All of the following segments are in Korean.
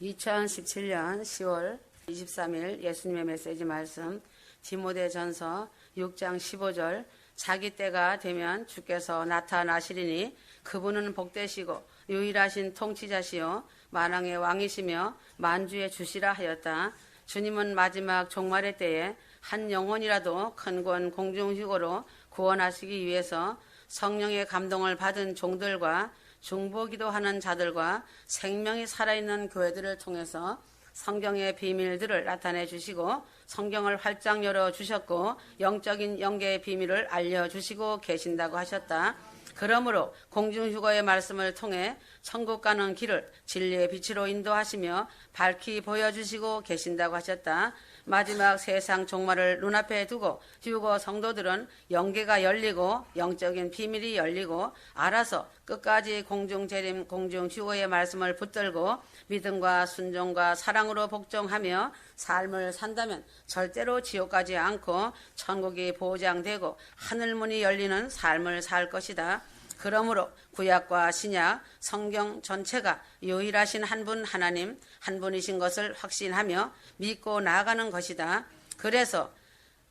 2017년 10월 23일 예수님의 메시지 말씀 디모데전서 6장 15절 자기 때가 되면 주께서 나타나시리니 그분은 복되시고 유일하신 통치자시요 만왕의 왕이시며 만주의 주시라 하였다. 주님은 마지막 종말의 때에 한 영혼이라도 큰 권 공중휴거로 구원하시기 위해서 성령의 감동을 받은 종들과 중보기도하는 자들과 생명이 살아있는 교회들을 통해서 성경의 비밀들을 나타내 주시고 성경을 활짝 열어 주셨고 영적인 영계의 비밀을 알려주시고 계신다고 하셨다. 그러므로 공중휴거의 말씀을 통해 천국 가는 길을 진리의 빛으로 인도하시며 밝히 보여주시고 계신다고 하셨다. 마지막 세상 종말을 눈앞에 두고 휴거 성도들은 영계가 열리고 영적인 비밀이 열리고 알아서 끝까지 공중재림 공중휴거의 말씀을 붙들고 믿음과 순종과 사랑으로 복종하며 삶을 산다면 절대로 지옥 가지 않고 천국이 보장되고 하늘문이 열리는 삶을 살 것이다. 그러므로 구약과 신약, 성경 전체가 유일하신 한 분 하나님, 한 분이신 것을 확신하며 믿고 나아가는 것이다. 그래서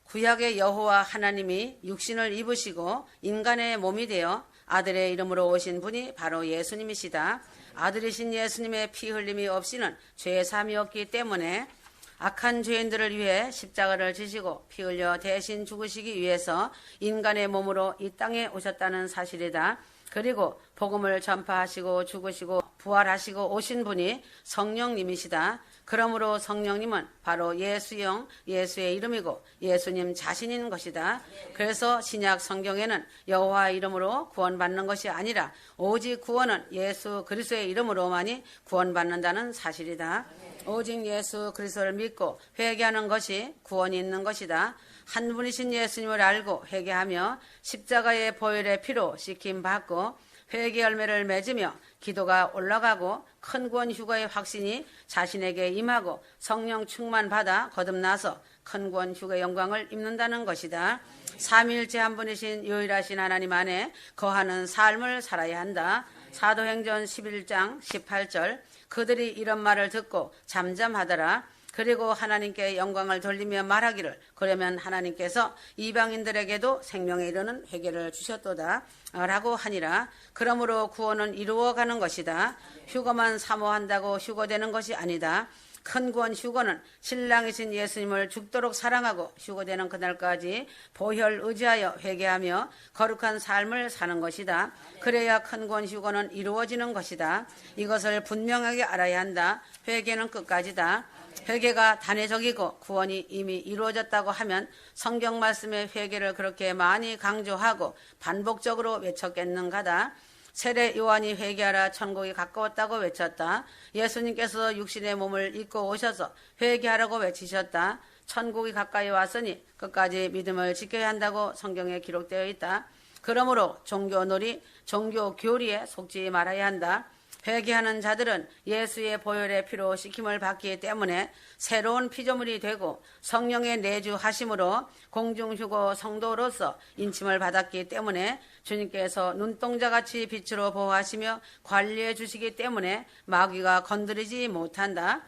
구약의 여호와 하나님이 육신을 입으시고 인간의 몸이 되어 아들의 이름으로 오신 분이 바로 예수님이시다. 아들이신 예수님의 피 흘림이 없이는 죄 사함이 없기 때문에 악한 죄인들을 위해 십자가를 지시고 피 흘려 대신 죽으시기 위해서 인간의 몸으로 이 땅에 오셨다는 사실이다. 그리고 복음을 전파하시고 죽으시고 부활하시고 오신 분이 성령님이시다. 그러므로 성령님은 바로 예수영, 예수의 이름이고 예수님 자신인 것이다. 그래서 신약 성경에는 여호와 이름으로 구원받는 것이 아니라 오직 구원은 예수 그리스도의 이름으로만이 구원받는다는 사실이다. 오직 예수 그리스도를 믿고 회개하는 것이 구원이 있는 것이다. 한 분이신 예수님을 알고 회개하며 십자가의 보혈의 피로 씻김받고 회개 열매를 맺으며 기도가 올라가고 큰 구원 휴거의 확신이 자신에게 임하고 성령 충만받아 거듭나서 큰 구원 휴거의 영광을 입는다는 것이다. 삼위일체 한 분이신 유일하신 하나님 안에 거하는 삶을 살아야 한다. 사도행전 11장 18절 그들이 이런 말을 듣고 잠잠하더라. 그리고 하나님께 영광을 돌리며 말하기를 그러면 하나님께서 이방인들에게도 생명에 이르는 회개를 주셨도다 라고 하니라. 그러므로 구원은 이루어가는 것이다. 휴거만 사모한다고 휴거되는 것이 아니다. 큰 구원 휴거는 신랑이신 예수님을 죽도록 사랑하고 휴거되는 그날까지 보혈 의지하여 회개하며 거룩한 삶을 사는 것이다. 그래야 큰 구원 휴거는 이루어지는 것이다. 이것을 분명하게 알아야 한다. 회개는 끝까지다. 회개가 단회적이고 구원이 이미 이루어졌다고 하면 성경 말씀의 회개를 그렇게 많이 강조하고 반복적으로 외쳤겠는가다. 세례 요한이 회개하라 천국이 가까웠다고 외쳤다. 예수님께서 육신의 몸을 입고 오셔서 회개하라고 외치셨다. 천국이 가까이 왔으니 끝까지 믿음을 지켜야 한다고 성경에 기록되어 있다. 그러므로 종교놀이, 종교교리에 속지 말아야 한다. 회개하는 자들은 예수의 보혈의 피로 씻김을 받기 때문에 새로운 피조물이 되고 성령의 내주하심으로 공중휴거 성도로서 인침을 받았기 때문에 주님께서 눈동자같이 빛으로 보호하시며 관리해 주시기 때문에 마귀가 건드리지 못한다.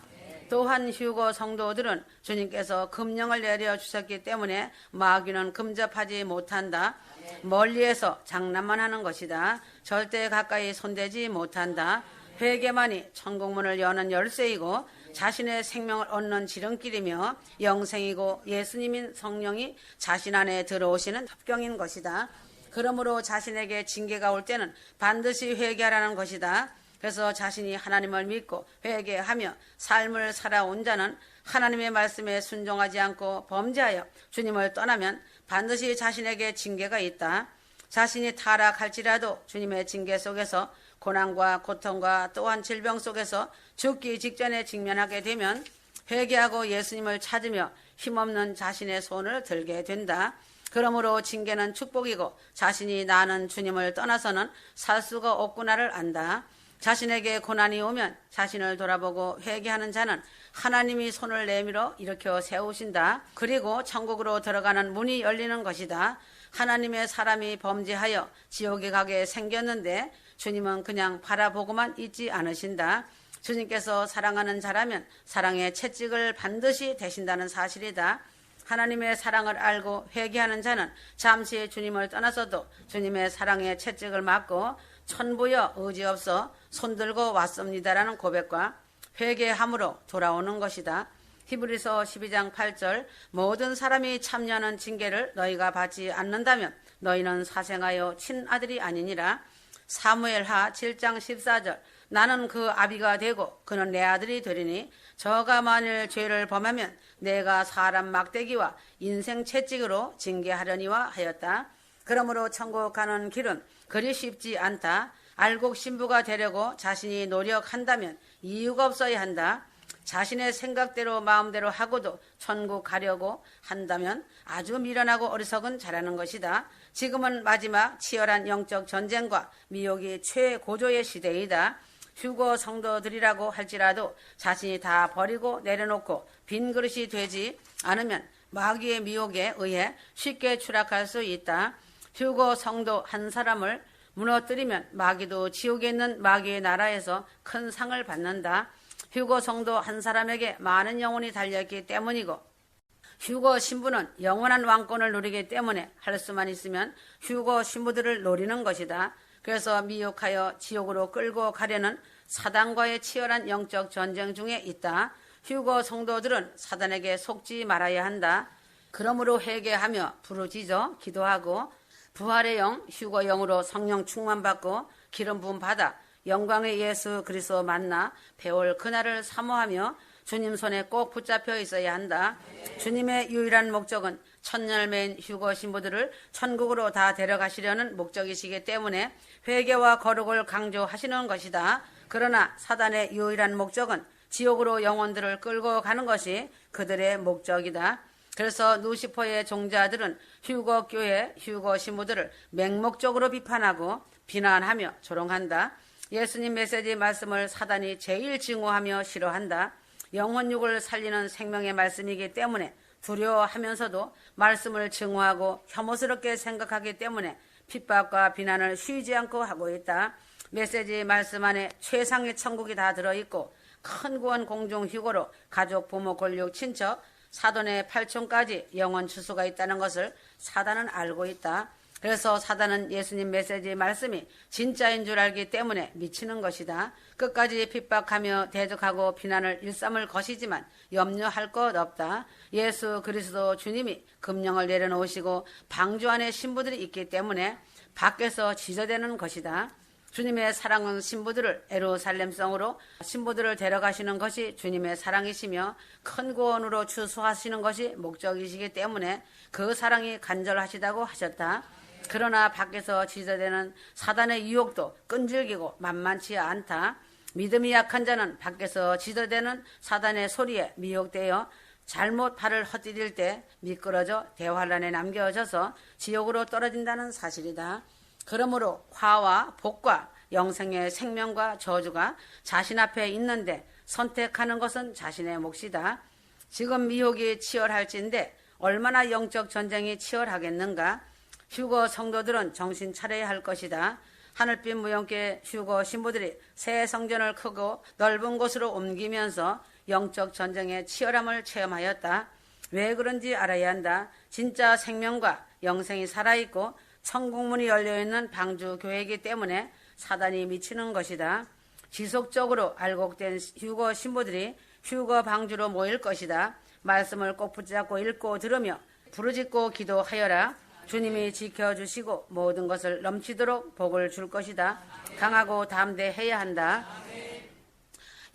또한 휴거 성도들은 주님께서 금령을 내려주셨기 때문에 마귀는 근접하지 못한다. 멀리에서 장난만 하는 것이다. 절대 가까이 손대지 못한다. 회개만이 천국문을 여는 열쇠이고 자신의 생명을 얻는 지름길이며 영생이고 예수님인 성령이 자신 안에 들어오시는 협경인 것이다. 그러므로 자신에게 징계가 올 때는 반드시 회개하라는 것이다. 그래서 자신이 하나님을 믿고 회개하며 삶을 살아온 자는 하나님의 말씀에 순종하지 않고 범죄하여 주님을 떠나면 반드시 자신에게 징계가 있다. 자신이 타락할지라도 주님의 징계 속에서 고난과 고통과 또한 질병 속에서 죽기 직전에 직면하게 되면 회개하고 예수님을 찾으며 힘없는 자신의 손을 들게 된다. 그러므로 징계는 축복이고 자신이 나는 주님을 떠나서는 살 수가 없구나를 안다. 자신에게 고난이 오면 자신을 돌아보고 회개하는 자는 하나님이 손을 내밀어 일으켜 세우신다. 그리고 천국으로 들어가는 문이 열리는 것이다. 하나님의 사람이 범죄하여 지옥에 가게 생겼는데 주님은 그냥 바라보고만 있지 않으신다. 주님께서 사랑하는 자라면 사랑의 채찍을 반드시 대신다는 사실이다. 하나님의 사랑을 알고 회개하는 자는 잠시 주님을 떠나서도 주님의 사랑의 채찍을 맞고 천부여 의지없어 손들고 왔습니다라는 고백과 회개함으로 돌아오는 것이다. 히브리서 12장 8절 모든 사람이 참여하는 징계를 너희가 받지 않는다면 너희는 사생하여 친아들이 아니니라. 사무엘하 7장 14절 나는 그 아비가 되고 그는 내 아들이 되리니 저가 만일 죄를 범하면 내가 사람 막대기와 인생 채찍으로 징계하려니와 하였다. 그러므로 천국 가는 길은 그리 쉽지 않다. 알곡 신부가 되려고 자신이 노력한다면 이유가 없어야 한다. 자신의 생각대로 마음대로 하고도 천국 가려고 한다면 아주 미련하고 어리석은 자라는 것이다. 지금은 마지막 치열한 영적 전쟁과 미혹이 최고조의 시대이다. 휴거 성도들이라고 할지라도 자신이 다 버리고 내려놓고 빈 그릇이 되지 않으면 마귀의 미혹에 의해 쉽게 추락할 수 있다. 휴거 성도 한 사람을 무너뜨리면 마귀도 지옥에 있는 마귀의 나라에서 큰 상을 받는다. 휴거 성도 한 사람에게 많은 영혼이 달려있기 때문이고 휴거 신부는 영원한 왕권을 누리기 때문에 할 수만 있으면 휴거 신부들을 노리는 것이다. 그래서 미혹하여 지옥으로 끌고 가려는 사단과의 치열한 영적 전쟁 중에 있다. 휴거 성도들은 사단에게 속지 말아야 한다. 그러므로 회개하며 부르짖어 기도하고 부활의 영, 휴거 영으로 성령 충만받고 기름 부음 받아 영광의 예수 그리스도 만나 배울 그날을 사모하며 주님 손에 꼭 붙잡혀 있어야 한다. 주님의 유일한 목적은 천열매인 휴거 신부들을 천국으로 다 데려가시려는 목적이시기 때문에 회개와 거룩을 강조하시는 것이다. 그러나 사단의 유일한 목적은 지옥으로 영혼들을 끌고 가는 것이 그들의 목적이다. 그래서 루시퍼의 종자들은 휴거 교회, 휴거 신부들을 맹목적으로 비판하고 비난하며 조롱한다. 예수님 메시지 말씀을 사단이 제일 증오하며 싫어한다. 영혼육을 살리는 생명의 말씀이기 때문에 두려워하면서도 말씀을 증오하고 혐오스럽게 생각하기 때문에 핍박과 비난을 쉬지 않고 하고 있다. 메시지 말씀 안에 최상의 천국이 다 들어있고 큰 구원 공중 휴거로 가족, 부모, 권력, 친척, 사돈의 8촌까지 영원 추수가 있다는 것을 사단은 알고 있다. 그래서 사단은 예수님 메시지 말씀이 진짜인 줄 알기 때문에 미치는 것이다. 끝까지 핍박하며 대적하고 비난을 일삼을 것이지만 염려할 것 없다. 예수 그리스도 주님이 금령을 내려놓으시고 방주 안에 신부들이 있기 때문에 밖에서 지저대는 것이다. 주님의 사랑은 신부들을 예루살렘성으로 신부들을 데려가시는 것이 주님의 사랑이시며 큰 구원으로 추수하시는 것이 목적이시기 때문에 그 사랑이 간절하시다고 하셨다. 그러나 밖에서 지저대는 사단의 유혹도 끈질기고 만만치 않다. 믿음이 약한 자는 밖에서 지저대는 사단의 소리에 미혹되어 잘못 발을 헛디딜 때 미끄러져 대환란에 남겨져서 지옥으로 떨어진다는 사실이다. 그러므로 화와 복과 영생의 생명과 저주가 자신 앞에 있는데 선택하는 것은 자신의 몫이다. 지금 미혹이 치열할진데 얼마나 영적 전쟁이 치열하겠는가. 휴거 성도들은 정신 차려야 할 것이다. 하늘빛 무용계 휴거 신부들이 새 성전을 크고 넓은 곳으로 옮기면서 영적 전쟁의 치열함을 체험하였다. 왜 그런지 알아야 한다. 진짜 생명과 영생이 살아있고 천국문이 열려있는 방주 교회이기 때문에 사단이 미치는 것이다. 지속적으로 알곡된 휴거 신부들이 휴거 방주로 모일 것이다. 말씀을 꼭 붙잡고 읽고 들으며 부르짖고 기도하여라. 주님이 지켜주시고 모든 것을 넘치도록 복을 줄 것이다. 강하고 담대해야 한다.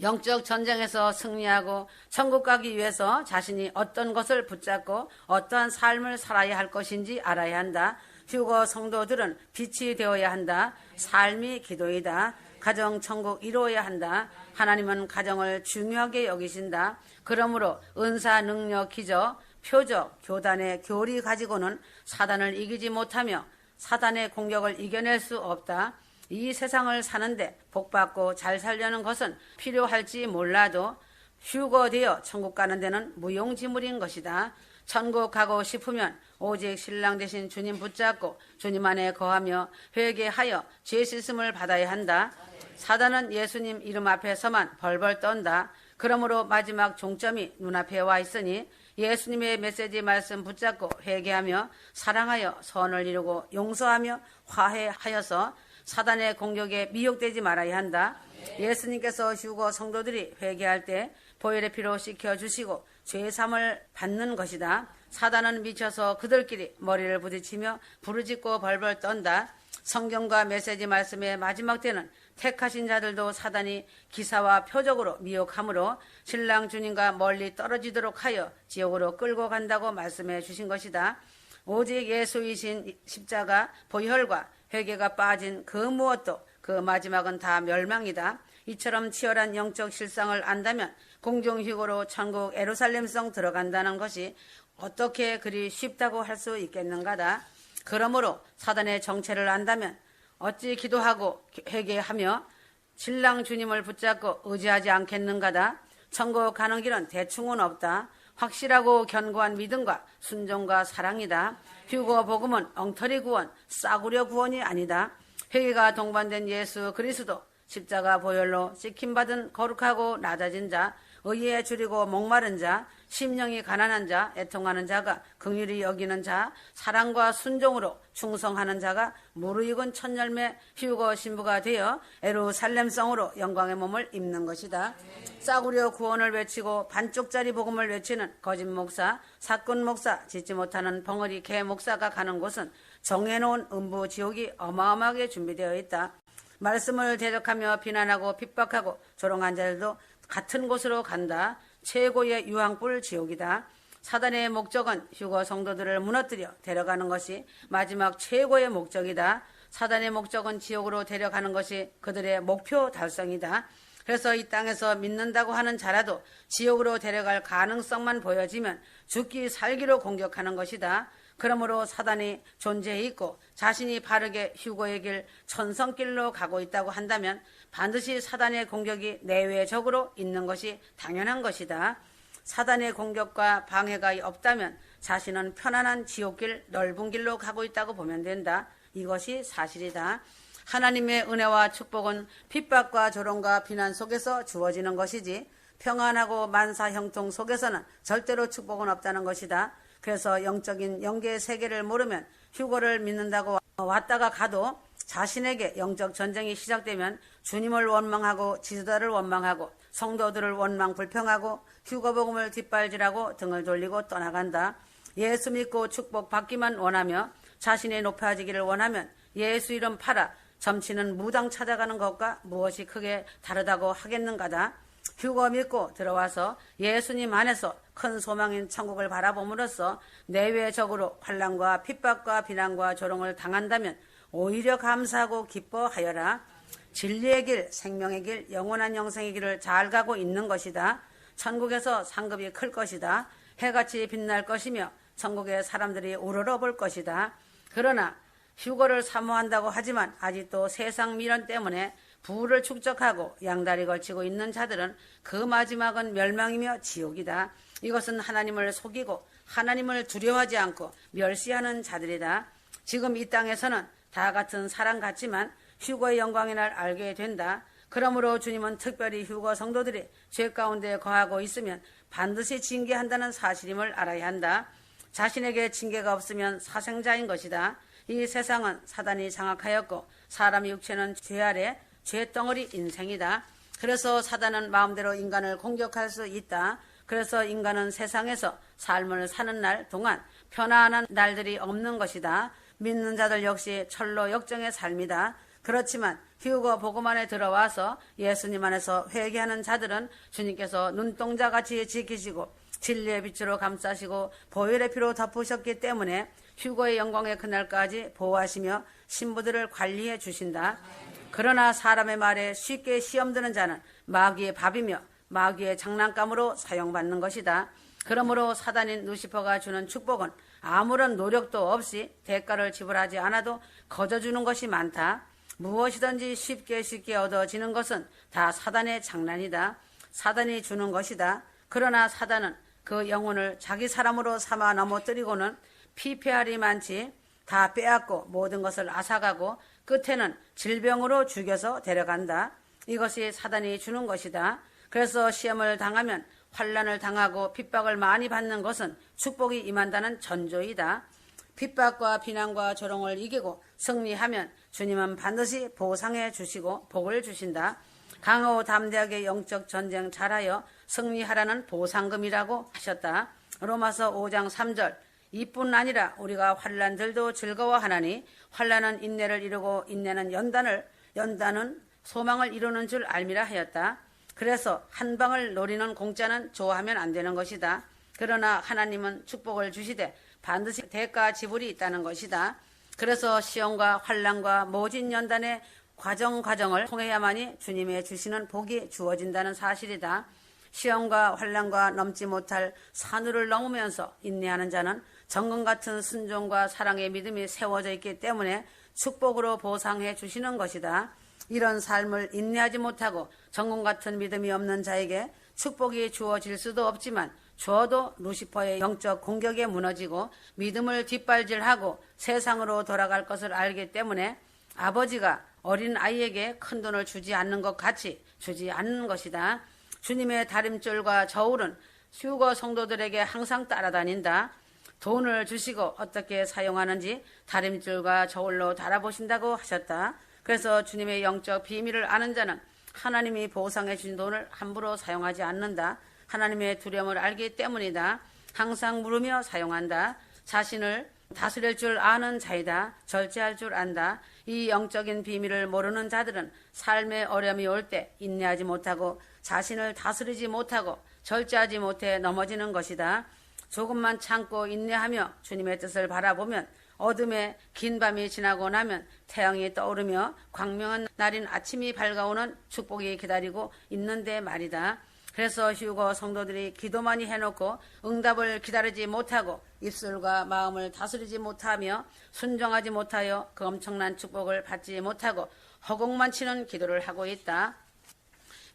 영적 전쟁에서 승리하고 천국 가기 위해서 자신이 어떤 것을 붙잡고 어떠한 삶을 살아야 할 것인지 알아야 한다. 휴거 성도들은 빛이 되어야 한다. 삶이 기도이다. 가정 천국 이루어야 한다. 하나님은 가정을 중요하게 여기신다. 그러므로 은사, 능력, 기적, 표적, 교단의 교리 가지고는 사단을 이기지 못하며 사단의 공격을 이겨낼 수 없다. 이 세상을 사는데 복받고 잘 살려는 것은 필요할지 몰라도 휴거되어 천국 가는 데는 무용지물인 것이다. 천국 가고 싶으면 오직 신랑 되신 주님 붙잡고 주님 안에 거하며 회개하여 죄 씻음을 받아야 한다. 사단은 예수님 이름 앞에서만 벌벌 떤다. 그러므로 마지막 종점이 눈앞에 와 있으니 예수님의 메시지 말씀 붙잡고 회개하며 사랑하여 선을 이루고 용서하며 화해하여서 사단의 공격에 미혹되지 말아야 한다. 예수님께서 휴거 성도들이 회개할 때 보혈의 피로 씻겨주시고 죄사함을 받는 것이다. 사단은 미쳐서 그들끼리 머리를 부딪히며 부르짖고 벌벌 떤다. 성경과 메시지 말씀의 마지막 때는 택하신 자들도 사단이 기사와 표적으로 미혹함으로 신랑 주님과 멀리 떨어지도록 하여 지옥으로 끌고 간다고 말씀해 주신 것이다. 오직 예수이신 십자가 보혈과 회개가 빠진 그 무엇도 그 마지막은 다 멸망이다. 이처럼 치열한 영적 실상을 안다면 공중휴거로 천국 예루살렘성 들어간다는 것이 어떻게 그리 쉽다고 할 수 있겠는가다. 그러므로 사단의 정체를 안다면 어찌 기도하고 회개하며 신랑 주님을 붙잡고 의지하지 않겠는가다. 천국 가는 길은 대충은 없다. 확실하고 견고한 믿음과 순종과 사랑이다. 휴거 복음은 엉터리 구원, 싸구려 구원이 아니다. 회개가 동반된 예수 그리스도, 십자가 보혈로 씻김받은 거룩하고 낮아진 자, 의에 줄이고 목마른 자, 심령이 가난한 자, 애통하는 자가 긍휼히 여기는 자, 사랑과 순종으로 충성하는 자가 무르익은 첫열매 휴거 신부가 되어 예루살렘성으로 영광의 몸을 입는 것이다. 싸구려 구원을 외치고 반쪽짜리 복음을 외치는 거짓 목사, 사건 목사, 짓지 못하는 벙어리 개 목사가 가는 곳은 정해놓은 음부 지옥이 어마어마하게 준비되어 있다. 말씀을 대적하며 비난하고 핍박하고 조롱한 자들도 같은 곳으로 간다. 최고의 유황불 지옥이다. 사단의 목적은 휴거 성도들을 무너뜨려 데려가는 것이 마지막 최고의 목적이다. 사단의 목적은 지옥으로 데려가는 것이 그들의 목표 달성이다. 그래서 이 땅에서 믿는다고 하는 자라도 지옥으로 데려갈 가능성만 보여지면 죽기 살기로 공격하는 것이다. 그러므로 사단이 존재해 있고 자신이 바르게 휴거의 길, 천성길로 가고 있다고 한다면 반드시 사단의 공격이 내외적으로 있는 것이 당연한 것이다. 사단의 공격과 방해가 없다면 자신은 편안한 지옥길, 넓은 길로 가고 있다고 보면 된다. 이것이 사실이다. 하나님의 은혜와 축복은 핍박과 조롱과 비난 속에서 주어지는 것이지 평안하고 만사 형통 속에서는 절대로 축복은 없다는 것이다. 그래서 영적인 영계의 세계를 모르면 휴거를 믿는다고 왔다가 가도 자신에게 영적 전쟁이 시작되면 주님을 원망하고 지도자를 원망하고 성도들을 원망 불평하고 휴거복음을 뒷발질하고 등을 돌리고 떠나간다. 예수 믿고 축복받기만 원하며 자신이 높아지기를 원하면 예수 이름 팔아 점치는 무당 찾아가는 것과 무엇이 크게 다르다고 하겠는가다. 휴거 믿고 들어와서 예수님 안에서 큰 소망인 천국을 바라봄으로써 내외적으로 환난과 핍박과 비난과 조롱을 당한다면 오히려 감사하고 기뻐하여라. 진리의 길, 생명의 길, 영원한 영생의 길을 잘 가고 있는 것이다. 천국에서 상급이 클 것이다. 해같이 빛날 것이며 천국의 사람들이 우러러볼 것이다. 그러나 휴거를 사모한다고 하지만 아직도 세상 미련 때문에 부를 축적하고 양다리 걸치고 있는 자들은 그 마지막은 멸망이며 지옥이다. 이것은 하나님을 속이고 하나님을 두려워하지 않고 멸시하는 자들이다. 지금 이 땅에서는 다 같은 사람 같지만 휴거의 영광의 날 알게 된다. 그러므로 주님은 특별히 휴거 성도들이 죄 가운데 거하고 있으면 반드시 징계한다는 사실임을 알아야 한다. 자신에게 징계가 없으면 사생자인 것이다. 이 세상은 사단이 장악하였고 사람의 육체는 죄 아래 죄덩어리 인생이다. 그래서 사단은 마음대로 인간을 공격할 수 있다. 그래서 인간은 세상에서 삶을 사는 날 동안 편안한 날들이 없는 것이다. 믿는 자들 역시 철로 역정의 삶이다. 그렇지만 휴거 복음 안에 들어와서 예수님 안에서 회개하는 자들은 주님께서 눈동자같이 지키시고 진리의 빛으로 감싸시고 보혈의 피로 덮으셨기 때문에 휴거의 영광의 그날까지 보호하시며 신부들을 관리해 주신다. 그러나 사람의 말에 쉽게 시험드는 자는 마귀의 밥이며 마귀의 장난감으로 사용받는 것이다. 그러므로 사단인 루시퍼가 주는 축복은 아무런 노력도 없이 대가를 지불하지 않아도 거저주는 것이 많다. 무엇이든지 쉽게 얻어지는 것은 다 사단의 장난이다. 사단이 주는 것이다. 그러나 사단은 그 영혼을 자기 사람으로 삼아 넘어뜨리고는 피폐할이 많지 다 빼앗고 모든 것을 앗아가고 끝에는 질병으로 죽여서 데려간다. 이것이 사단이 주는 것이다. 그래서 시험을 당하면 환난을 당하고 핍박을 많이 받는 것은 축복이 임한다는 전조이다. 핍박과 비난과 조롱을 이기고 승리하면 주님은 반드시 보상해 주시고 복을 주신다. 강하고 담대하게 영적 전쟁 잘하여 승리하라는 보상금이라고 하셨다. 로마서 5장 3절 이뿐 아니라 우리가 환난들도 즐거워하나니 환난은 인내를 이루고 인내는 연단은 소망을 이루는 줄 알미라 하였다. 그래서 한 방을 노리는 공짜는 좋아하면 안 되는 것이다. 그러나 하나님은 축복을 주시되 반드시 대가 지불이 있다는 것이다. 그래서 시험과 환난과 모진 연단의 과정을 통해야만이 주님의 주시는 복이 주어진다는 사실이다. 시험과 환난과 넘지 못할 산울을 넘으면서 인내하는 자는 정금 같은 순종과 사랑의 믿음이 세워져 있기 때문에 축복으로 보상해 주시는 것이다. 이런 삶을 인내하지 못하고 정금 같은 믿음이 없는 자에게 축복이 주어질 수도 없지만 주어도 루시퍼의 영적 공격에 무너지고 믿음을 뒷발질하고 세상으로 돌아갈 것을 알기 때문에 아버지가 어린 아이에게 큰 돈을 주지 않는 것 같이 주지 않는 것이다. 주님의 다림줄과 저울은 휴거 성도들에게 항상 따라다닌다. 돈을 주시고 어떻게 사용하는지 다림줄과 저울로 달아보신다고 하셨다. 그래서 주님의 영적 비밀을 아는 자는 하나님이 보상해 주신 돈을 함부로 사용하지 않는다. 하나님의 두려움을 알기 때문이다. 항상 물으며 사용한다. 자신을 다스릴 줄 아는 자이다. 절제할 줄 안다. 이 영적인 비밀을 모르는 자들은 삶의 어려움이 올 때 인내하지 못하고 자신을 다스리지 못하고 절제하지 못해 넘어지는 것이다. 조금만 참고 인내하며 주님의 뜻을 바라보면 어둠의 긴 밤이 지나고 나면 태양이 떠오르며 광명한 날인 아침이 밝아오는 축복이 기다리고 있는데 말이다. 그래서 휴거 성도들이 기도만이 해놓고 응답을 기다리지 못하고 입술과 마음을 다스리지 못하며 순종하지 못하여 그 엄청난 축복을 받지 못하고 허공만 치는 기도를 하고 있다.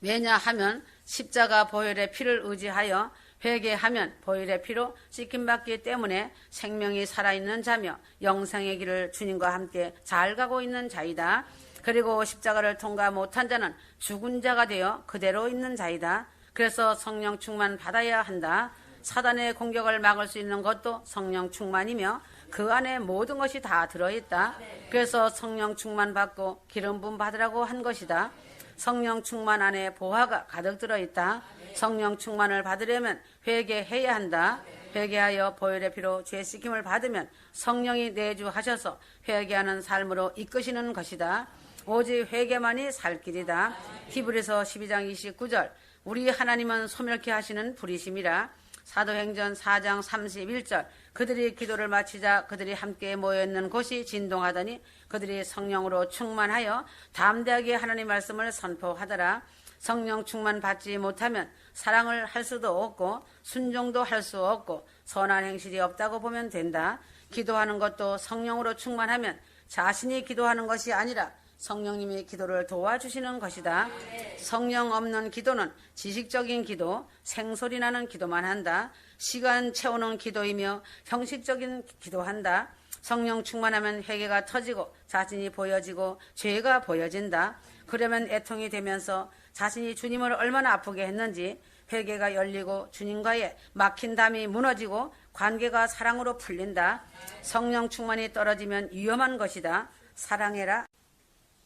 왜냐하면 십자가 보혈의 피를 의지하여 회개하면 보혈의 피로 씻김받기 때문에 생명이 살아있는 자며 영생의 길을 주님과 함께 잘 가고 있는 자이다. 그리고 십자가를 통과 못한 자는 죽은 자가 되어 그대로 있는 자이다. 그래서 성령 충만 받아야 한다. 사단의 공격을 막을 수 있는 것도 성령 충만이며 그 안에 모든 것이 다 들어있다. 그래서 성령 충만 받고 기름 부음 받으라고 한 것이다. 성령 충만 안에 보화가 가득 들어있다. 성령 충만을 받으려면 회개해야 한다. 회개하여 보혈의 피로 죄 씻김을 받으면 성령이 내주하셔서 회개하는 삶으로 이끄시는 것이다. 오직 회개만이 살 길이다. 히브리서 12장 29절 우리 하나님은 소멸케 하시는 불이심이라. 사도행전 4장 31절 그들이 기도를 마치자 그들이 함께 모여있는 곳이 진동하더니 그들이 성령으로 충만하여 담대하게 하나님 말씀을 선포하더라. 성령 충만 받지 못하면 사랑을 할 수도 없고 순종도 할 수 없고 선한 행실이 없다고 보면 된다. 기도하는 것도 성령으로 충만하면 자신이 기도하는 것이 아니라 성령님이 기도를 도와주시는 것이다. 성령 없는 기도는 지식적인 기도, 생소리 나는 기도만 한다. 시간 채우는 기도이며 형식적인 기도한다. 성령 충만하면 회개가 터지고 자신이 보여지고 죄가 보여진다. 그러면 애통이 되면서 자신이 주님을 얼마나 아프게 했는지 회개가 열리고 주님과의 막힌 담이 무너지고 관계가 사랑으로 풀린다. 성령 충만이 떨어지면 위험한 것이다. 사랑해라.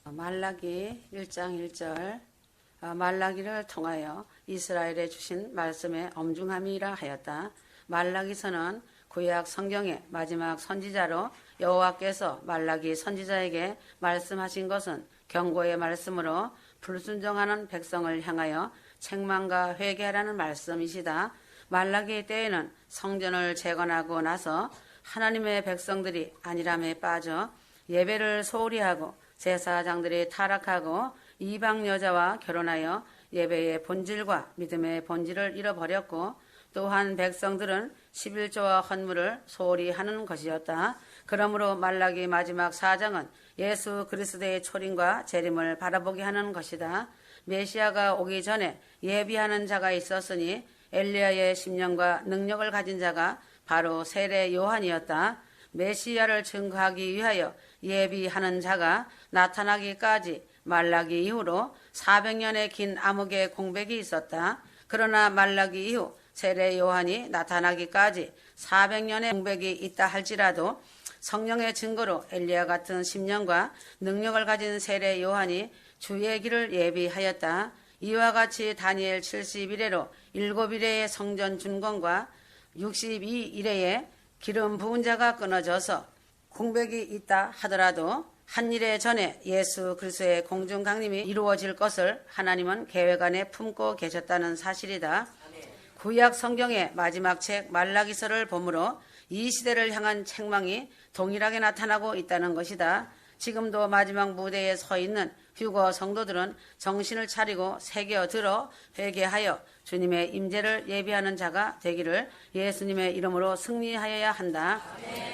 말라기 1장 1절 말라기를 통하여 이스라엘에 주신 말씀의 엄중함이라 하였다. 말라기서는 구약 성경의 마지막 선지자로 여호와께서 말라기 선지자에게 말씀하신 것은 경고의 말씀으로 불순종하는 백성을 향하여 책망과 회개하라는 말씀이시다. 말라기 때에는 성전을 재건하고 나서 하나님의 백성들이 안일함에 빠져 예배를 소홀히 하고 제사장들이 타락하고 이방 여자와 결혼하여 예배의 본질과 믿음의 본질을 잃어버렸고 또한 백성들은 11조와 헌물을 소홀히 하는 것이었다. 그러므로 말라기 마지막 4장은 예수 그리스도의 초림과 재림을 바라보게 하는 것이다. 메시아가 오기 전에 예비하는 자가 있었으니 엘리야의 심령과 능력을 가진 자가 바로 세례 요한이었다. 메시아를 증거하기 위하여 예비하는 자가 나타나기까지 말라기 이후로 400년의 긴 암흑의 공백이 있었다. 그러나 말라기 이후 세례 요한이 나타나기까지 400년의 공백이 있다 할지라도 성령의 증거로 엘리야 같은 심령과 능력을 가진 세례 요한이 주의 길을 예비하였다. 이와 같이 다니엘 70일에로 7일의 성전 준공과 62일에 기름 부은 자가 끊어져서 공백이 있다 하더라도 한 일에 전에 예수 그리스도의 공중 강림이 이루어질 것을 하나님은 계획 안에 품고 계셨다는 사실이다. 구약 성경의 마지막 책 말라기서를 보므로 이 시대를 향한 책망이 동일하게 나타나고 있다는 것이다. 지금도 마지막 무대에 서 있는 휴거 성도들은 정신을 차리고 새겨들어 회개하여 주님의 임재를 예비하는 자가 되기를 예수님의 이름으로 승리하여야 한다.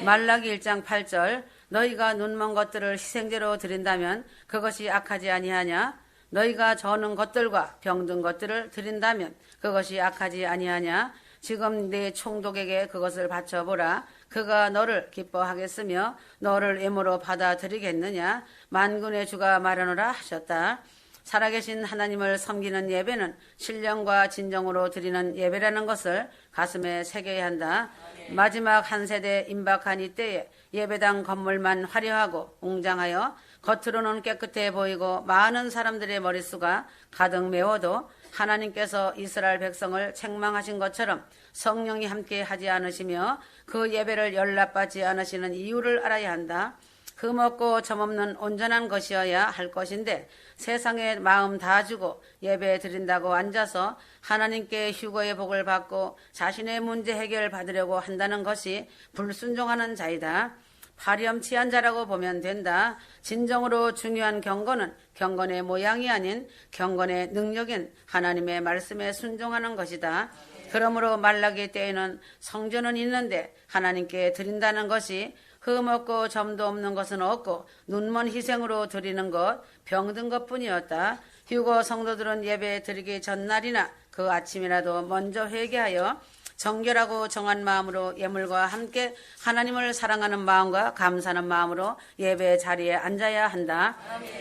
말라기 1장 8절 너희가 눈먼 것들을 희생제로 드린다면 그것이 악하지 아니하냐? 너희가 저는 것들과 병든 것들을 드린다면 그것이 악하지 아니하냐? 지금 네 총독에게 그것을 바쳐보라. 그가 너를 기뻐하겠으며 너를 예물로 받아들이겠느냐? 만군의 주가 말하노라 하셨다. 살아계신 하나님을 섬기는 예배는 신령과 진정으로 드리는 예배라는 것을 가슴에 새겨야 한다. 마지막 한 세대 임박한 이때에 예배당 건물만 화려하고 웅장하여 겉으로는 깨끗해 보이고 많은 사람들의 머릿수가 가득 메워도 하나님께서 이스라엘 백성을 책망하신 것처럼 성령이 함께 하지 않으시며 그 예배를 연락받지 않으시는 이유를 알아야 한다. 흠없고 점없는 온전한 것이어야 할 것인데 세상에 마음 다 주고 예배 드린다고 앉아서 하나님께 휴거의 복을 받고 자신의 문제 해결을 받으려고 한다는 것이 불순종하는 자이다. 파렴치한 자라고 보면 된다. 진정으로 중요한 경건은 경건의 모양이 아닌 경건의 능력인 하나님의 말씀에 순종하는 것이다. 그러므로 말라기 때에는 성전은 있는데 하나님께 드린다는 것이 흠없고 점도 없는 것은 없고 눈먼 희생으로 드리는 것, 병든 것뿐이었다. 휴거 성도들은 예배 드리기 전날이나 그 아침이라도 먼저 회개하여 정결하고 정한 마음으로 예물과 함께 하나님을 사랑하는 마음과 감사하는 마음으로 예배 자리에 앉아야 한다.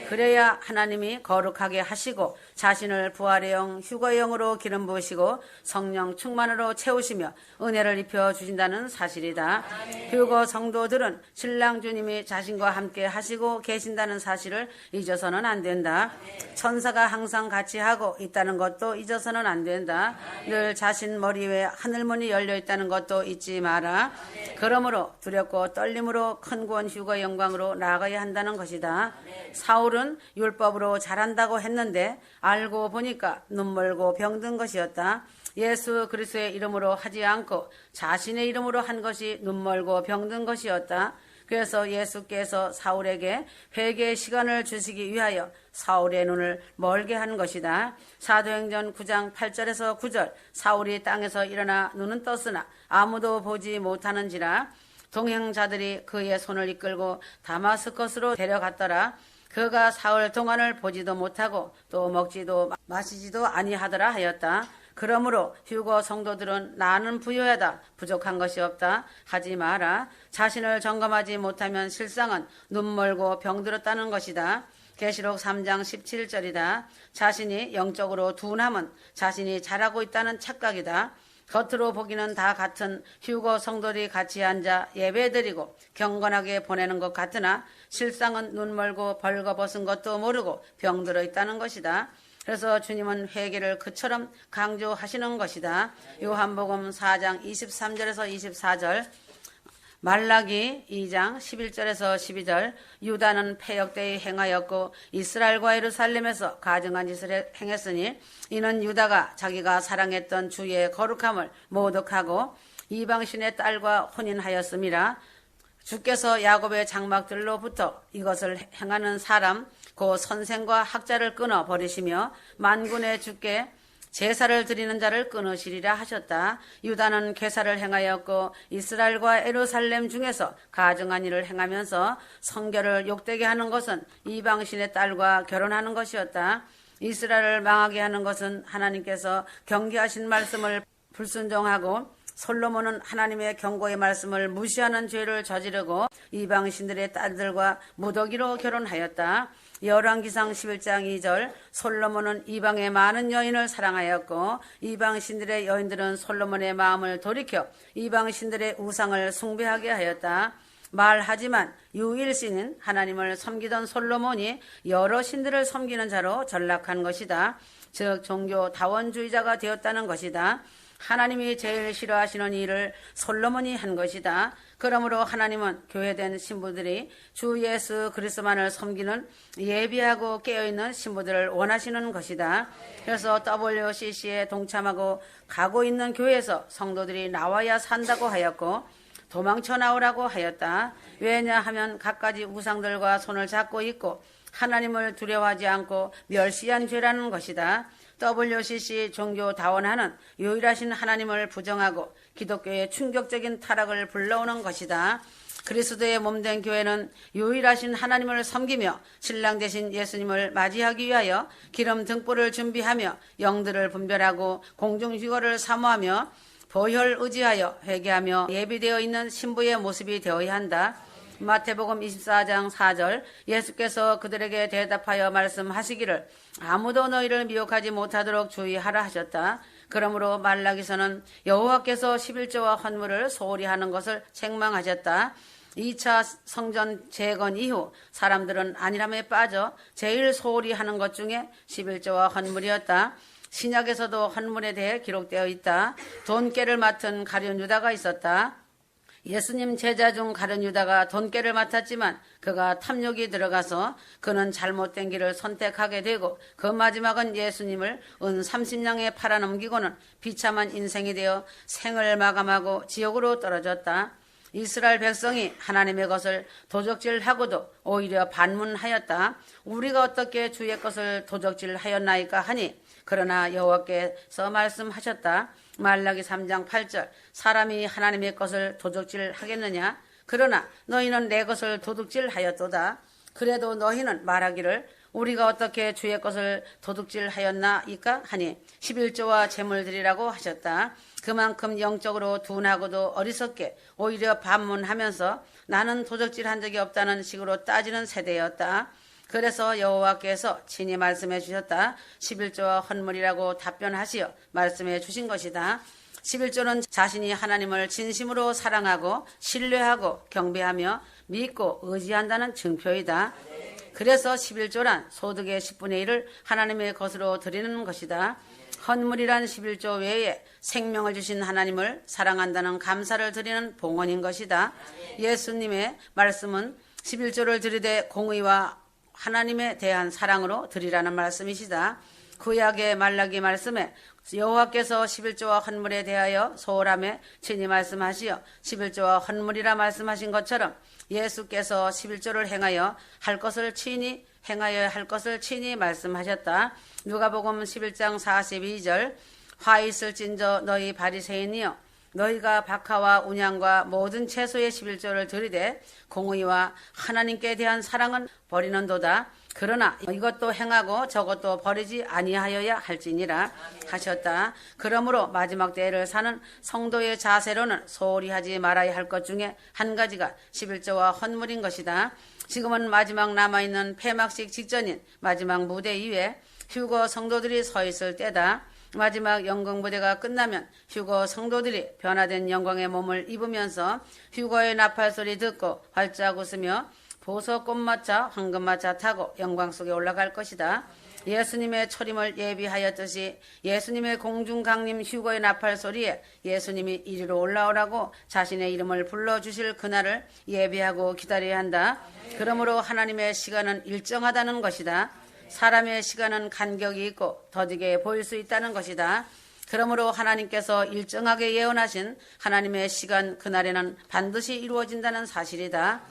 그래야 하나님이 거룩하게 하시고 자신을 부활의 영, 휴거의 영으로 기름 부으시고 성령 충만으로 채우시며 은혜를 입혀 주신다는 사실이다. 휴거 성도들은 신랑 주님이 자신과 함께 하시고 계신다는 사실을 잊어서는 안 된다. 천사가 항상 같이 하고 있다는 것도 잊어서는 안 된다. 늘 자신 머리 위에 하늘문이 열려 있다는 것도 잊지 마라. 그러므로 두렵고 떨림으로 큰 구원 휴거 영광으로 나아가야 한다는 것이다. 사울은 율법으로 잘한다고 했는데 알고 보니까 눈멀고 병든 것이었다. 예수 그리스도의 이름으로 하지 않고 자신의 이름으로 한 것이 눈멀고 병든 것이었다. 그래서 예수께서 사울에게 회개의 시간을 주시기 위하여 사울의 눈을 멀게 한 것이다. 사도행전 9장 8절에서 9절 사울이 땅에서 일어나 눈은 떴으나 아무도 보지 못하는지라 동행자들이 그의 손을 이끌고 다마스커스로 데려갔더라. 그가 사흘 동안을 보지도 못하고 또 먹지도 마시지도 아니하더라 하였다. 그러므로 휴거 성도들은 나는 부유하다, 부족한 것이 없다 하지 마라. 자신을 점검하지 못하면 실상은 눈멀고 병들었다는 것이다. 계시록 3장 17절이다. 자신이 영적으로 둔함은 자신이 잘하고 있다는 착각이다. 겉으로 보기는 다 같은 휴거 성도들이 같이 앉아 예배드리고 경건하게 보내는 것 같으나 실상은 눈멀고 벌거벗은 것도 모르고 병들어 있다는 것이다. 그래서 주님은 회개를 그처럼 강조하시는 것이다. 요한복음 4장 23절에서 24절, 말라기 2장 11절에서 12절, 유다는 패역되이 행하였고 이스라엘과 예루살렘에서 가증한 짓을 행했으니 이는 유다가 자기가 사랑했던 주의 거룩함을 모독하고 이방신의 딸과 혼인하였음이라. 주께서 야곱의 장막들로부터 이것을 행하는 사람 그 선생과 학자를 끊어 버리시며 만군의 주께 제사를 드리는 자를 끊으시리라 하셨다. 유다는 괴사를 행하였고 이스라엘과 예루살렘 중에서 가증한 일을 행하면서 성결을 욕되게 하는 것은 이방신의 딸과 결혼하는 것이었다. 이스라엘을 망하게 하는 것은 하나님께서 경계하신 말씀을 불순종하고 솔로몬은 하나님의 경고의 말씀을 무시하는 죄를 저지르고 이방신들의 딸들과 무더기로 결혼하였다. 열왕기상 11장 2절 솔로몬은 이방의 많은 여인을 사랑하였고 이방 신들의 여인들은 솔로몬의 마음을 돌이켜 이방 신들의 우상을 숭배하게 하였다. 말하지만 유일신인 하나님을 섬기던 솔로몬이 여러 신들을 섬기는 자로 전락한 것이다. 즉 종교 다원주의자가 되었다는 것이다. 하나님이 제일 싫어하시는 일을 솔로몬이 한 것이다. 그러므로 하나님은 교회된 신부들이 주 예수 그리스도만을 섬기는 예비하고 깨어있는 신부들을 원하시는 것이다. 그래서 WCC에 동참하고 가고 있는 교회에서 성도들이 나와야 산다고 하였고 도망쳐 나오라고 하였다. 왜냐하면 갖가지 우상들과 손을 잡고 있고 하나님을 두려워하지 않고 멸시한 죄라는 것이다. WCC 종교다원하는 유일하신 하나님을 부정하고 기독교의 충격적인 타락을 불러오는 것이다. 그리스도의 몸된 교회는 유일하신 하나님을 섬기며 신랑 되신 예수님을 맞이하기 위하여 기름 등불을 준비하며 영들을 분별하고 공중휴거를 사모하며 보혈 의지하여 회개하며 예비되어 있는 신부의 모습이 되어야 한다. 마태복음 24장 4절 예수께서 그들에게 대답하여 말씀하시기를 아무도 너희를 미혹하지 못하도록 주의하라 하셨다. 그러므로 말라기서는 여호와께서 11조와 헌물을 소홀히 하는 것을 책망하셨다. 2차 성전 재건 이후 사람들은 안일함에 빠져 제일 소홀히 하는 것 중에 11조와 헌물이었다. 신약에서도 헌물에 대해 기록되어 있다. 돈깨를 맡은 가룟 유다가 있었다. 예수님 제자 중 가룟 유다가 돈깨를 맡았지만 그가 탐욕이 들어가서 그는 잘못된 길을 선택하게 되고 그 마지막은 예수님을 은 30냥에 팔아넘기고는 비참한 인생이 되어 생을 마감하고 지옥으로 떨어졌다. 이스라엘 백성이 하나님의 것을 도적질하고도 오히려 반문하였다. 우리가 어떻게 주의 것을 도적질하였나이까 하니 그러나 여호와께서 말씀하셨다. 말라기 3장 8절 사람이 하나님의 것을 도둑질하겠느냐? 그러나 너희는 내 것을 도둑질하였도다. 그래도 너희는 말하기를 우리가 어떻게 주의 것을 도둑질하였나이까 하니 11조와 재물 드리라고 하셨다. 그만큼 영적으로 둔하고도 어리석게 오히려 반문하면서 나는 도둑질한 적이 없다는 식으로 따지는 세대였다. 그래서 여호와께서 친히 말씀해 주셨다. 11조와 헌물이라고 답변하시어 말씀해 주신 것이다. 11조는 자신이 하나님을 진심으로 사랑하고 신뢰하고 경배하며 믿고 의지한다는 증표이다. 그래서 11조란 소득의 10분의 1을 하나님의 것으로 드리는 것이다. 헌물이란 11조 외에 생명을 주신 하나님을 사랑한다는 감사를 드리는 봉헌인 것이다. 예수님의 말씀은 11조를 드리되 공의와 하나님에 대한 사랑으로 드리라는 말씀이시다. 구약의 말라기 말씀에 여호와께서 11조와 헌물에 대하여 소홀함에 친히 말씀하시어 11조와 헌물이라 말씀하신 것처럼 예수께서 11조를 행하여 할 것을 친히 행하여야 할 것을 친히 말씀하셨다. 누가복음 11장 42절 화 있을진저 너희 바리새인이여 너희가 박하와 운양과 모든 채소의 11조를 드리되 공의와 하나님께 대한 사랑은 버리는도다. 그러나 이것도 행하고 저것도 버리지 아니하여야 할지니라 하셨다. 그러므로 마지막 때를 사는 성도의 자세로는 소홀히 하지 말아야 할 것 중에 한 가지가 11조와 헌물인 것이다. 지금은 마지막 남아있는 폐막식 직전인 마지막 무대 이후에 휴거 성도들이 서 있을 때다. 마지막 영광 무대가 끝나면 휴거 성도들이 변화된 영광의 몸을 입으면서 휴거의 나팔 소리 듣고 활짝 웃으며 보석 꽃마차, 황금마차 타고 영광 속에 올라갈 것이다. 예수님의 초림을 예비하였듯이 예수님의 공중 강림 휴거의 나팔 소리에 예수님이 이리로 올라오라고 자신의 이름을 불러주실 그날을 예비하고 기다려야 한다. 그러므로 하나님의 시간은 일정하다는 것이다. 사람의 시간은 간격이 있고 더디게 보일 수 있다는 것이다. 그러므로 하나님께서 일정하게 예언하신 하나님의 시간 그날에는 반드시 이루어진다는 사실이다.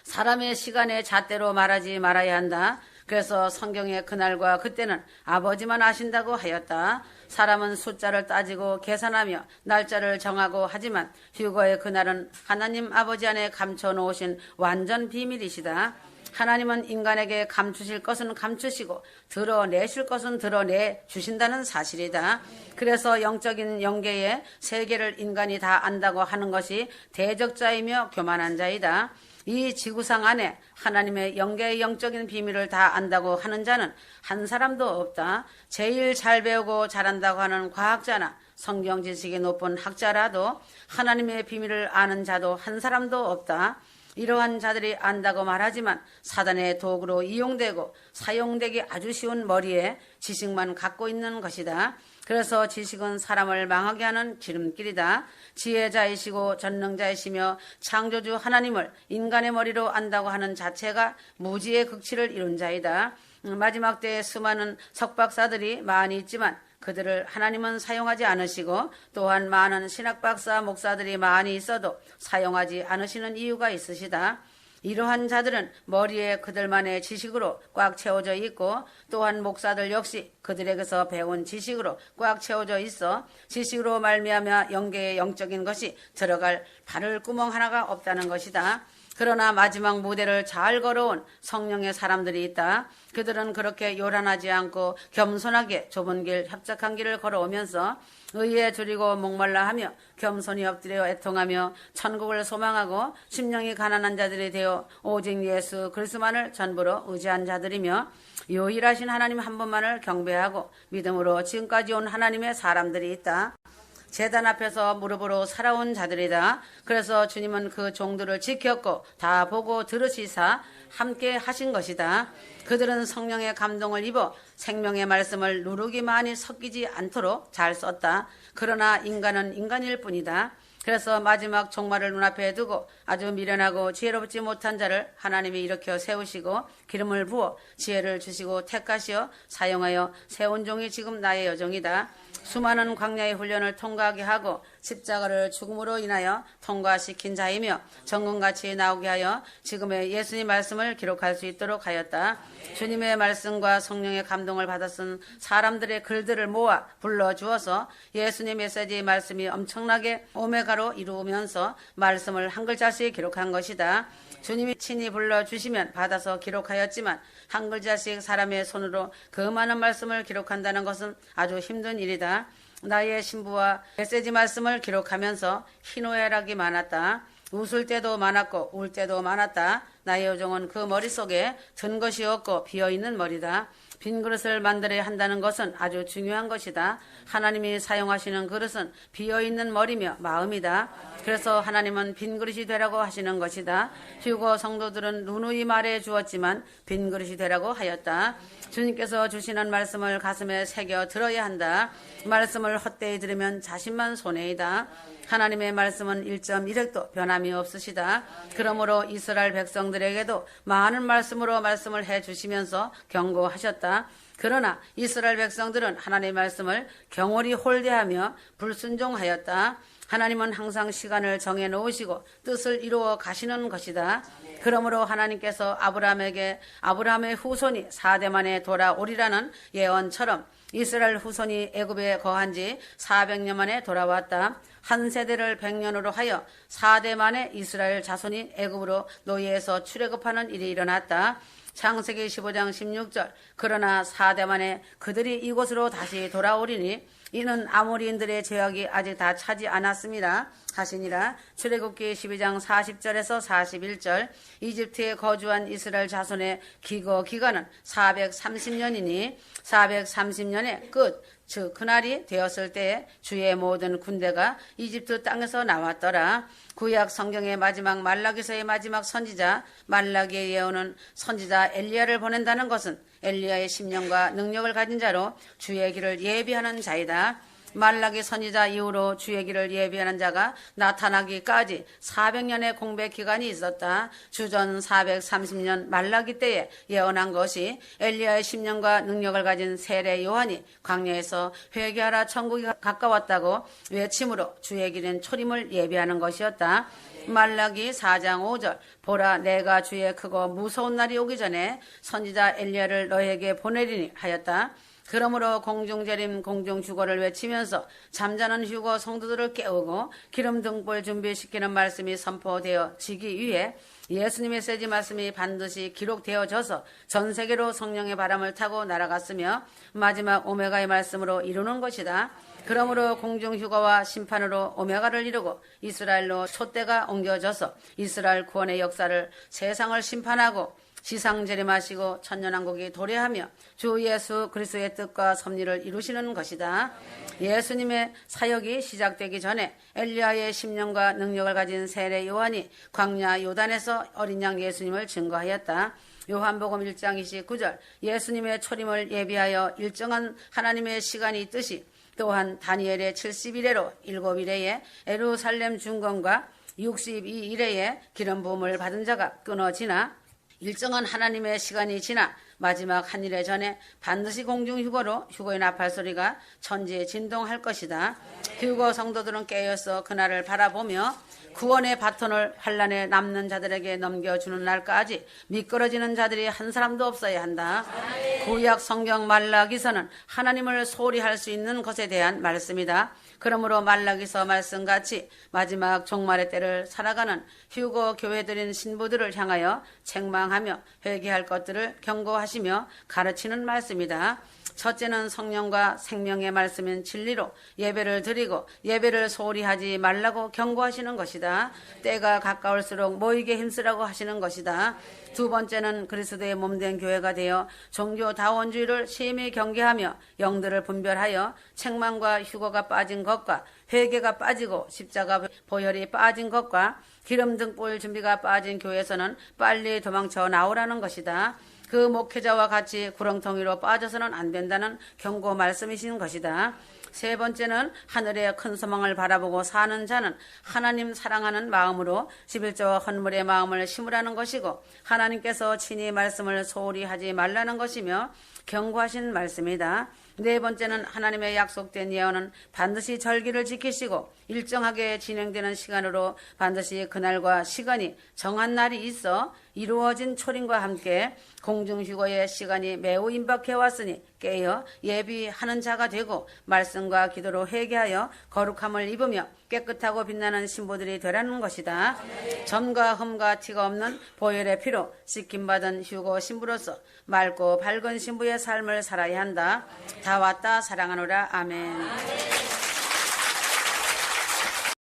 사람의 시간에 잣대로 말하지 말아야 한다. 그래서 성경의 그날과 그때는 아버지만 아신다고 하였다. 사람은 숫자를 따지고 계산하며 날짜를 정하고 하지만 휴거의 그날은 하나님 아버지 안에 감춰놓으신 완전 비밀이시다. 하나님은 인간에게 감추실 것은 감추시고 드러내실 것은 드러내 주신다는 사실이다. 그래서 영적인 영계의 세계를 인간이 다 안다고 하는 것이 대적자이며 교만한 자이다. 이 지구상 안에 하나님의 영계의 영적인 비밀을 다 안다고 하는 자는 한 사람도 없다. 제일 잘 배우고 잘한다고 하는 과학자나 성경 지식이 높은 학자라도 하나님의 비밀을 아는 자도 한 사람도 없다. 이러한 자들이 안다고 말하지만 사단의 도구로 이용되고 사용되기 아주 쉬운 머리에 지식만 갖고 있는 것이다. 그래서 지식은 사람을 망하게 하는 지름길이다. 지혜자이시고 전능자이시며 창조주 하나님을 인간의 머리로 안다고 하는 자체가 무지의 극치를 이룬 자이다. 마지막 때에 수많은 석박사들이 많이 있지만 그들을 하나님은 사용하지 않으시고 또한 많은 신학박사 목사들이 많이 있어도 사용하지 않으시는 이유가 있으시다. 이러한 자들은 머리에 그들만의 지식으로 꽉 채워져 있고 또한 목사들 역시 그들에게서 배운 지식으로 꽉 채워져 있어 지식으로 말미암아 영계의 영적인 것이 들어갈 바를 구멍 하나가 없다는 것이다. 그러나 마지막 무대를 잘 걸어온 성령의 사람들이 있다. 그들은 그렇게 요란하지 않고 겸손하게 좁은 길, 협착한 길을 걸어오면서 의에 줄이고 목말라 하며 겸손히 엎드려 애통하며 천국을 소망하고 심령이 가난한 자들이 되어 오직 예수 그리스도만을 전부로 의지한 자들이며 유일하신 하나님 한 분만을 경배하고 믿음으로 지금까지 온 하나님의 사람들이 있다. 제단 앞에서 무릎으로 살아온 자들이다. 그래서 주님은 그 종들을 지켰고 다 보고 들으시사 함께 하신 것이다. 그들은 성령의 감동을 입어 생명의 말씀을 누룩이만이 섞이지 않도록 잘 썼다. 그러나 인간은 인간일 뿐이다. 그래서 마지막 종말을 눈앞에 두고 아주 미련하고 지혜롭지 못한 자를 하나님이 일으켜 세우시고 기름을 부어 지혜를 주시고 택하시어 사용하여 세운 종이 지금 나의 여종이다. 수많은 광야의 훈련을 통과하게 하고 십자가를 죽음으로 인하여 통과시킨 자이며 정금같이 나오게 하여 지금의 예수님 말씀을 기록할 수 있도록 하였다. 주님의 말씀과 성령의 감동을 받아 쓴 사람들의 글들을 모아 불러주어서 예수님 메시지 말씀이 엄청나게 오메가로 이루면서 말씀을 한 글자씩 기록한 것이다. 주님이 친히 불러주시면 받아서 기록하였지만 한 글자씩 사람의 손으로 그 많은 말씀을 기록한다는 것은 아주 힘든 일이다. 나의 신부와 메시지 말씀을 기록하면서 희노애락이 많았다. 웃을 때도 많았고 울 때도 많았다. 나의 요정은 그 머릿속에 든 것이 없고 비어있는 머리다. 빈 그릇을 만들어야 한다는 것은 아주 중요한 것이다. 하나님이 사용하시는 그릇은 비어있는 머리며 마음이다. 그래서 하나님은 빈 그릇이 되라고 하시는 것이다. 휴거 성도들은 누누이 말해 주었지만 빈 그릇이 되라고 하였다. 주님께서 주시는 말씀을 가슴에 새겨 들어야 한다. 말씀을 헛되이 들으면 자신만 손해이다. 하나님의 말씀은 1.1획도 변함이 없으시다. 그러므로 이스라엘 백성들에게도 많은 말씀으로 말씀을 해주시면서 경고하셨다. 그러나 이스라엘 백성들은 하나님의 말씀을 경홀히 홀대하며 불순종하였다. 하나님은 항상 시간을 정해놓으시고 뜻을 이루어 가시는 것이다. 그러므로 하나님께서 아브라함에게 아브라함의 후손이 4대 만에 돌아오리라는 예언처럼 이스라엘 후손이 애굽에 거한 지 400년 만에 돌아왔다. 한 세대를 100년으로 하여 4대 만에 이스라엘 자손이 애굽으로 노예에서 출애굽하는 일이 일어났다. 창세기 15장 16절 그러나 4대 만에 그들이 이곳으로 다시 돌아오리니 이는 아모리인들의 죄악이 아직 다 차지 않았습니다 하시니라. 출애굽기 12장 40절에서 41절 이집트에 거주한 이스라엘 자손의 기거 기간은 430년이니 430년의 끝 즉 그날이 되었을 때에 주의 모든 군대가 이집트 땅에서 나왔더라. 구약 성경의 마지막 말라기서의 마지막 선지자 말라기의 예언은 선지자 엘리야를 보낸다는 것은 엘리야의 심령과 능력을 가진 자로 주의 길을 예비하는 자이다. 말라기 선지자 이후로 주의 길을 예비하는 자가 나타나기까지 400년의 공백 기간이 있었다. 주전 430년 말라기 때에 예언한 것이 엘리야의 심령과 능력을 가진 세례 요한이 광야에서 회개하라 천국이 가까웠다고 외침으로 주의 길은 초림을 예비하는 것이었다. 말라기 4장 5절 보라 내가 주의 크고 무서운 날이 오기 전에 선지자 엘리야를 너에게 보내리니 하였다. 그러므로 공중재림 공중주거를 외치면서 잠자는 휴거 성도들을 깨우고 기름 등불 준비시키는 말씀이 선포되어지기 위해 예수님의 메시지 말씀이 반드시 기록되어져서 전 세계로 성령의 바람을 타고 날아갔으며 마지막 오메가의 말씀으로 이루는 것이다. 그러므로 공중휴거와 심판으로 오메가를 이루고 이스라엘로 촛대가 옮겨져서 이스라엘 구원의 역사를 세상을 심판하고 지상 재림하시고 천년왕국이 도래하며 주 예수 그리스도의 뜻과 섭리를 이루시는 것이다. 예수님의 사역이 시작되기 전에 엘리야의 심령과 능력을 가진 세례 요한이 광야 요단에서 어린 양 예수님을 증거하였다. 요한복음 1장 29절 예수님의 초림을 예비하여 일정한 하나님의 시간이 있듯이 또한 다니엘의 70일에로 7일에 예루살렘 중건과 62일에 기름 부음을 받은 자가 끊어지나 일정한 하나님의 시간이 지나 마지막 한 일에 전에 반드시 공중휴거로 휴거의 나팔소리가 천지에 진동할 것이다. 휴거 성도들은 깨어서 그날을 바라보며 구원의 바톤을 환란에 남는 자들에게 넘겨주는 날까지 미끄러지는 자들이 한 사람도 없어야 한다. 구약 성경 말라기서는 하나님을 소홀히 할 수 있는 것에 대한 말씀이다. 그러므로 말라기서 말씀같이 마지막 종말의 때를 살아가는 휴거 교회들인 신부들을 향하여 책망하며 회개할 것들을 경고하시며 가르치는 말씀이다. 첫째는 성령과 생명의 말씀인 진리로 예배를 드리고 예배를 소홀히 하지 말라고 경고하시는 것이다. 때가 가까울수록 모이게 힘쓰라고 하시는 것이다. 두 번째는 그리스도의 몸된 교회가 되어 종교다원주의를 심히 경계하며 영들을 분별하여 책망과 휴거가 빠진 것과 회개가 빠지고 십자가 보혈이 빠진 것과 기름 등불 준비가 빠진 교회에서는 빨리 도망쳐 나오라는 것이다. 그 목회자와 같이 구렁텅이로 빠져서는 안 된다는 경고 말씀이신 것이다. 세 번째는 하늘의 큰 소망을 바라보고 사는 자는 하나님 사랑하는 마음으로 11조와 헌물의 마음을 심으라는 것이고 하나님께서 친히 말씀을 소홀히 하지 말라는 것이며 경고하신 말씀이다. 네 번째는 하나님의 약속된 예언은 반드시 절기를 지키시고 일정하게 진행되는 시간으로 반드시 그날과 시간이 정한 날이 있어 이루어진 초림과 함께 공중휴거의 시간이 매우 임박해 왔으니 깨어 예비하는 자가 되고 말씀과 기도로 회개하여 거룩함을 입으며 깨끗하고 빛나는 신부들이 되라는 것이다. 점과 흠과 티가 없는 보혈의 피로 씻김받은 휴거 신부로서 맑고 밝은 신부의 삶을 살아야 한다. 다 왔다 사랑하노라. 아멘.